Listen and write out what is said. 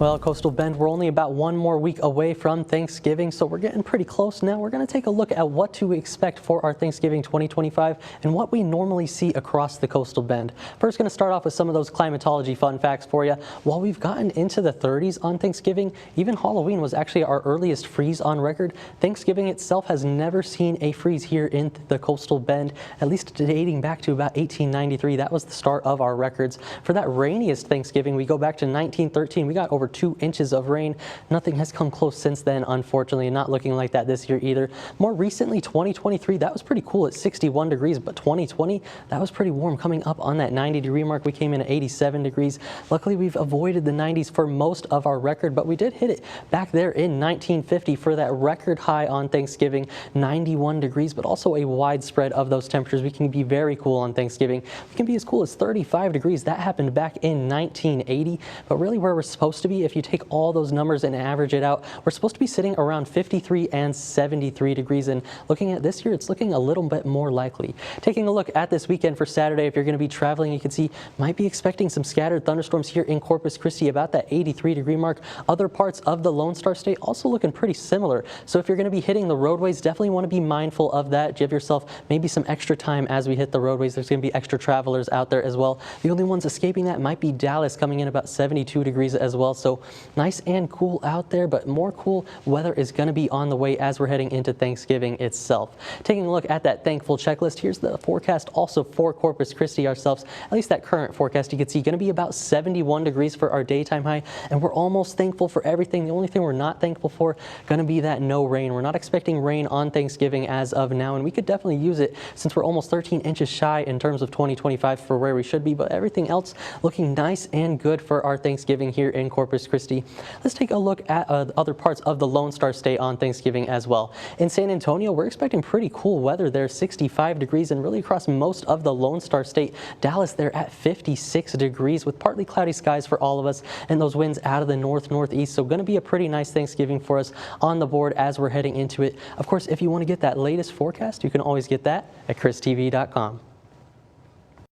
Well, Coastal Bend, we're only about one more week away from Thanksgiving, so we're getting pretty close now. We're going to take a look at what to expect for our Thanksgiving 2025 and what we normally see across the Coastal Bend. First, going to start off with some of those climatology fun facts for you. While we've gotten into the 30s on Thanksgiving, even Halloween was actually our earliest freeze on record. Thanksgiving itself has never seen a freeze here in the Coastal Bend, at least dating back to about 1893. That was the start of our records. For that rainiest Thanksgiving, we go back to 1913. We got over 2 inches of rain. Nothing has come close since then, unfortunately, and not looking like that this year either. More recently, 2023, that was pretty cool at 61 degrees, but 2020, that was pretty warm, coming up on that 90-degree mark. We came in at 87 degrees. Luckily, we've avoided the 90s for most of our record, but we did hit it back there in 1950 for that record high on Thanksgiving, 91 degrees, but also a widespread of those temperatures. We can be very cool on Thanksgiving. We can be as cool as 35 degrees. That happened back in 1980, but really where we're supposed to be, if you take all those numbers and average it out, we're supposed to be sitting around 53 and 73 degrees. And looking at this year, it's looking a little bit more likely. Taking a look at this weekend for Saturday, if you're going to be traveling, you can see might be expecting some scattered thunderstorms here in Corpus Christi, about that 83-degree mark. Other parts of the Lone Star State also looking pretty similar. So if you're going to be hitting the roadways, definitely want to be mindful of that. Give yourself maybe some extra time as we hit the roadways. There's going to be extra travelers out there as well. The only ones escaping that might be Dallas, coming in about 72 degrees as well. So nice and cool out there, but more cool weather is going to be on the way as we're heading into Thanksgiving itself. Taking a look at that thankful checklist, here's the forecast also for Corpus Christi ourselves. At least that current forecast you can see going to be about 71 degrees for our daytime high, and we're almost thankful for everything. The only thing we're not thankful for going to be that no rain. We're not expecting rain on Thanksgiving as of now, and we could definitely use it since we're almost 13 inches shy in terms of 2025 for where we should be, but everything else looking nice and good for our Thanksgiving here in Corpus Christi. Let's take a look at other parts of the Lone Star State on Thanksgiving as well. In San Antonio, we're expecting pretty cool weather there, 65 degrees, and really across most of the Lone Star State. Dallas there at 56 degrees with partly cloudy skies for all of us, and those winds out of the northeast. So going to be a pretty nice Thanksgiving for us on the board as we're heading into it. Of course, if you want to get that latest forecast, you can always get that at christv.com.